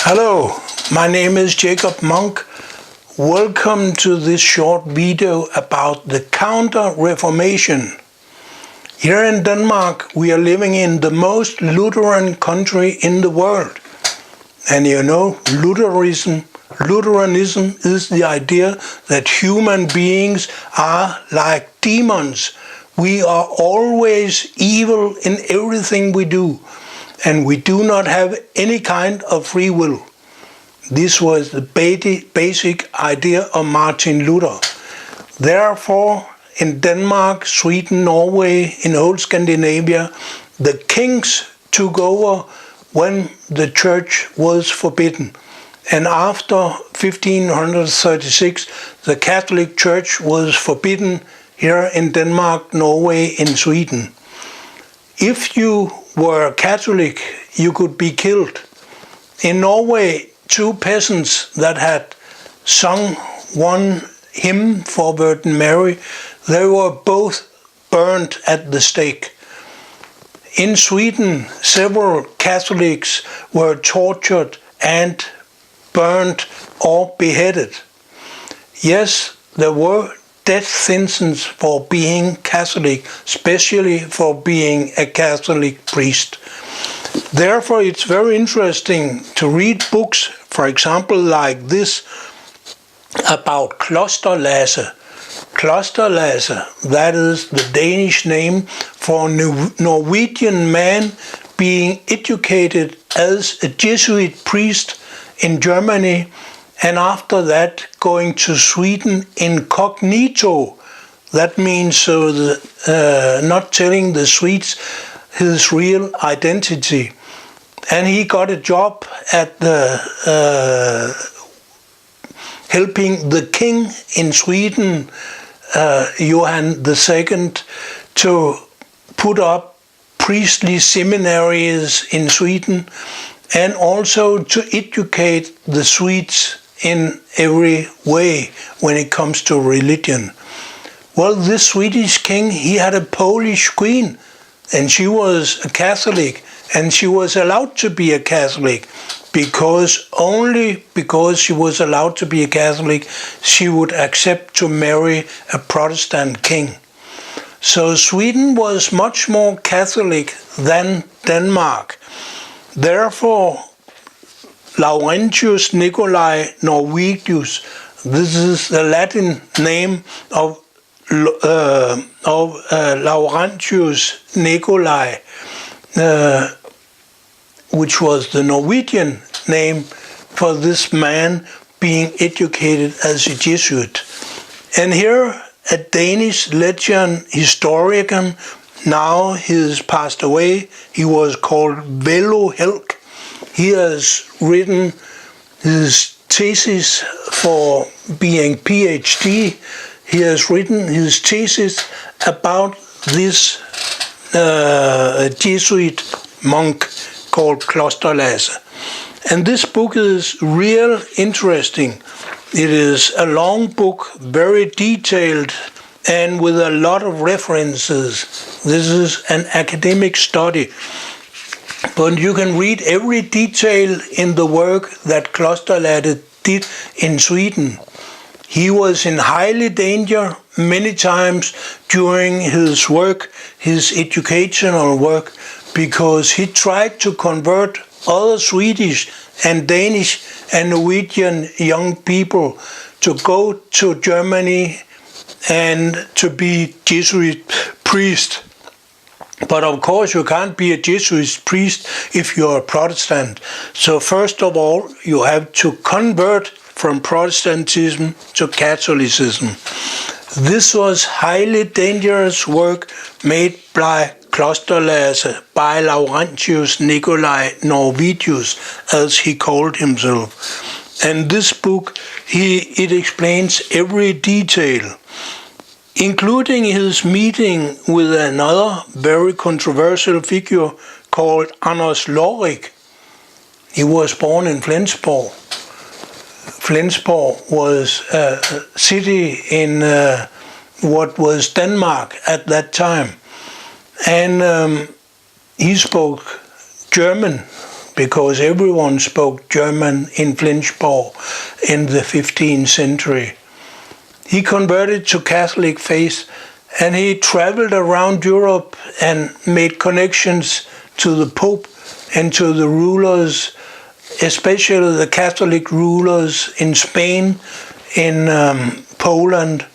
Hello, my name is Jacob Monk. Welcome to this short video about the Counter-reformation. Here in Denmark, we are living in the most Lutheran country in the world. And you know, Lutheranism is the idea that human beings are like demons. We are always evil in everything we do, and we do not have any kind of free will. This was the basic idea of Martin Luther. Therefore, in Denmark, Sweden, Norway, in old Scandinavia, the kings took over when the church was forbidden. And after 1536, the Catholic Church was forbidden here in Denmark, Norway, and Sweden. If you were Catholic, you could be killed. In Norway, two peasants that had sung one hymn for Virgin Mary, they were both burned at the stake. In Sweden, several Catholics were tortured and burned or beheaded. Yes, there were death sentences for being Catholic, especially for being a Catholic priest. Therefore, it's very interesting to read books, for example, like this, about Klosterlasse. Klosterlasse, that is the Danish name for a Norwegian man being educated as a Jesuit priest in Germany, and after that going to Sweden incognito. That means not telling the Swedes his real identity. And he got a job at helping the king in Sweden, Johann II, to put up priestly seminaries in Sweden, and also to educate the Swedes in every way when it comes to religion. Well, this Swedish king, he had a Polish queen, and she was a Catholic, and she was allowed to be a Catholic only because she was allowed to be a Catholic, she would accept to marry a Protestant king. So Sweden was much more Catholic than Denmark. Therefore, Laurentius Nicolai Norwegius, this is the Latin name of Laurentius Nicolai, which was the Norwegian name for this man being educated as a Jesuit. And here, a Danish legend historian, now he has passed away, he was called Velo Helk. He has written his thesis for being PhD. He has written his thesis about this Jesuit monk called Klosterlasse. And this book is real interesting. It is a long book, very detailed, and with a lot of references. This is an academic study. But you can read every detail in the work that Klosterlasse did in Sweden. He was in highly danger many times during his work, his educational work, because he tried to convert other Swedish and Danish and Norwegian young people to go to Germany and to be Jesuit priest. But of course you can't be a Jesuit priest if you're a Protestant. So first of all, you have to convert from Protestantism to Catholicism. This was highly dangerous work made by Klosterlasse, by Laurentius Nicolai Norwegius, as he called himself. And this book, it explains every detail, including his meeting with another very controversial figure called Anders Lorik. He was born in Flensborg. Flensborg was a city in what was Denmark at that time. And he spoke German because everyone spoke German in Flensborg in the 15th century. He converted to Catholic faith, and he traveled around Europe and made connections to the Pope and to the rulers, especially the Catholic rulers in Spain, in Poland,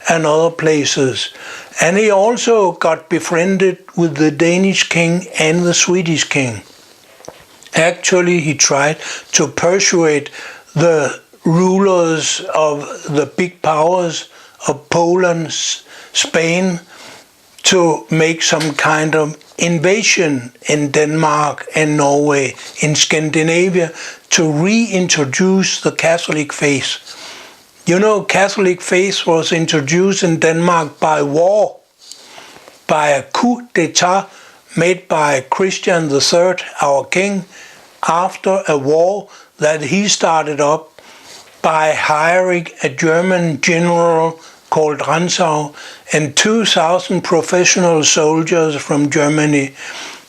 and other places. And he also got befriended with the Danish king and the Swedish king. Actually, he tried to persuade the rulers of the big powers of Poland, Spain, to make some kind of invasion in Denmark and Norway, in Scandinavia, to reintroduce the Catholic faith. You know, Catholic faith was introduced in Denmark by war, by a coup d'etat made by Christian III, our king, after a war that he started up by hiring a German general called Rantzau and 2,000 professional soldiers from Germany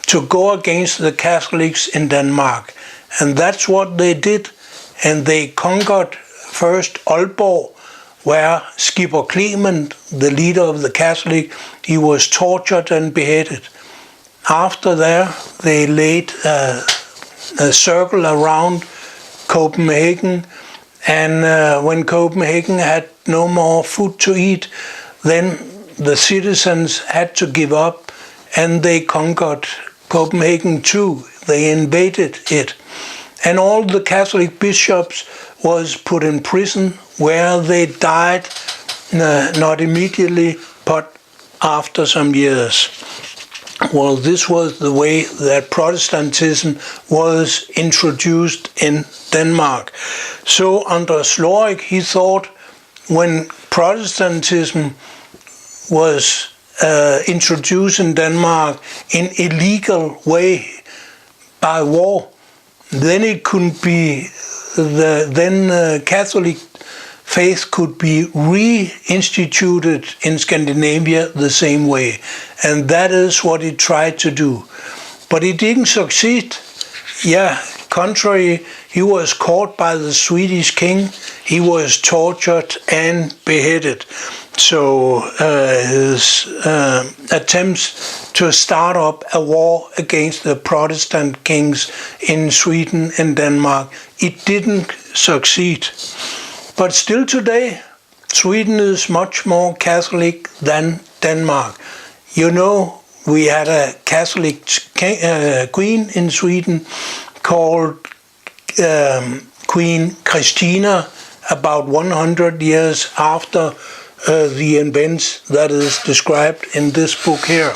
to go against the Catholics in Denmark. And that's what they did. And they conquered first Aalborg, where Skipper Clement, the leader of the Catholic, he was tortured and beheaded. After that, they laid a circle around Copenhagen, and when Copenhagen had no more food to eat, then the citizens had to give up, and they conquered Copenhagen too. They invaded it. And all the Catholic bishops was put in prison, where they died, not immediately, but after some years. Well, this was the way that Protestantism was introduced in Denmark. So under Slorik, he thought when Protestantism was introduced in Denmark in illegal way by war, then it couldn't be Catholic faith could be reinstituted in Scandinavia the same way. And that is what he tried to do. But he didn't succeed. Contrary, he was caught by the Swedish king. He was tortured and beheaded. So his attempts to start up a war against the Protestant kings in Sweden and Denmark, it didn't succeed. But still today, Sweden is much more Catholic than Denmark. You know, we had a Catholic queen in Sweden called Queen Christina about 100 years after the events that is described in this book here.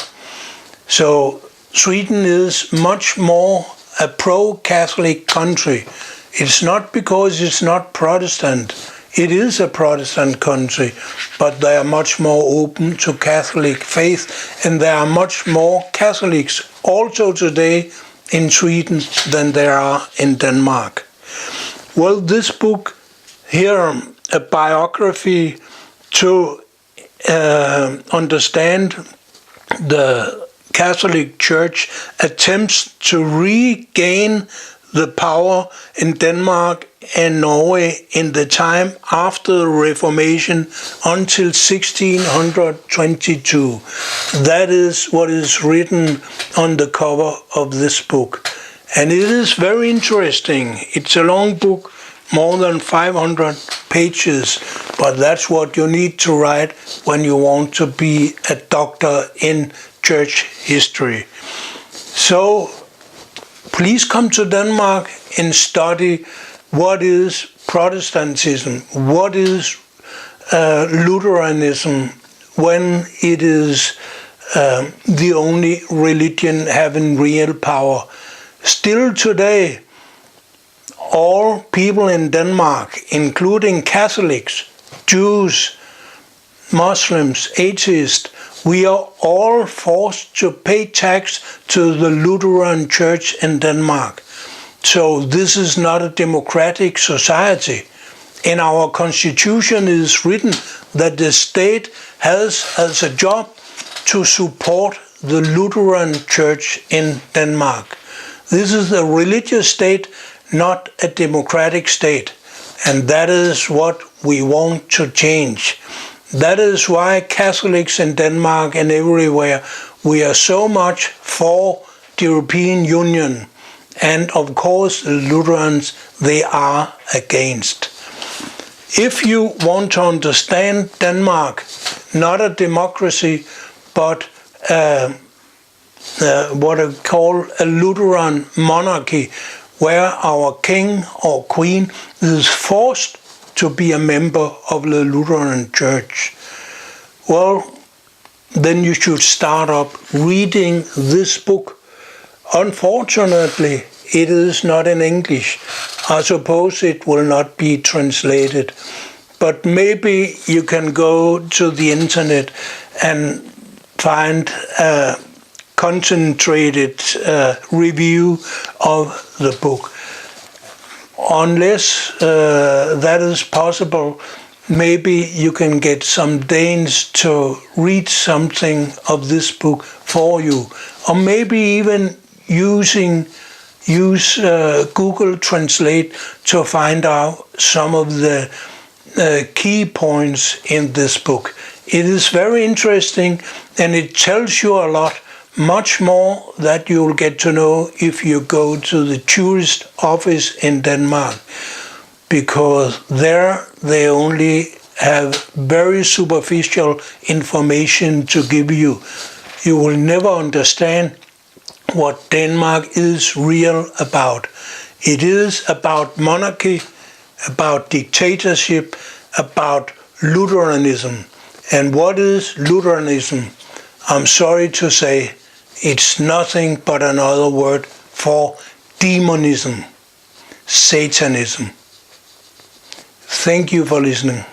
So Sweden is much more a pro-Catholic country. It's not because it's not Protestant. It is a Protestant country, but they are much more open to Catholic faith, and there are much more Catholics also today in Sweden than there are in Denmark. Well, this book here, a biography to understand the Catholic Church, attempts to regain the power in Denmark and Norway in the time after the Reformation until 1622. That is what is written on the cover of this book. And it is very interesting. It's a long book, more than 500 pages, but that's what you need to write when you want to be a doctor in church history. So please come to Denmark and study what is Protestantism, what is Lutheranism, when it is the only religion having real power. Still today, all people in Denmark, including Catholics, Jews, Muslims, atheists, we are all forced to pay tax to the Lutheran Church in Denmark. So this is not a democratic society. In our constitution it is written that the state has as a job to support the Lutheran Church in Denmark. This is a religious state, not a democratic state. And that is what we want to change. That is why Catholics in Denmark and everywhere, we are so much for the European Union. And of course, the Lutherans, they are against. If you want to understand Denmark, not a democracy, but what I call a Lutheran monarchy, where our king or queen is forced to be a member of the Lutheran Church, well, then you should start up reading this book. Unfortunately, it is not in English. I suppose it will not be translated. But maybe you can go to the internet and find a concentrated review of the book. Unless that is possible, maybe you can get some Danes to read something of this book for you. Or maybe even use Google Translate to find out some of the key points in this book. It is very interesting, and it tells you a lot, much more that you'll get to know if you go to the tourist office in Denmark, because there they only have very superficial information to give you. You will never understand what Denmark is real about. It is about monarchy, about dictatorship, about Lutheranism. And what is Lutheranism? I'm sorry to say, it's nothing but another word for demonism, Satanism. Thank you for listening.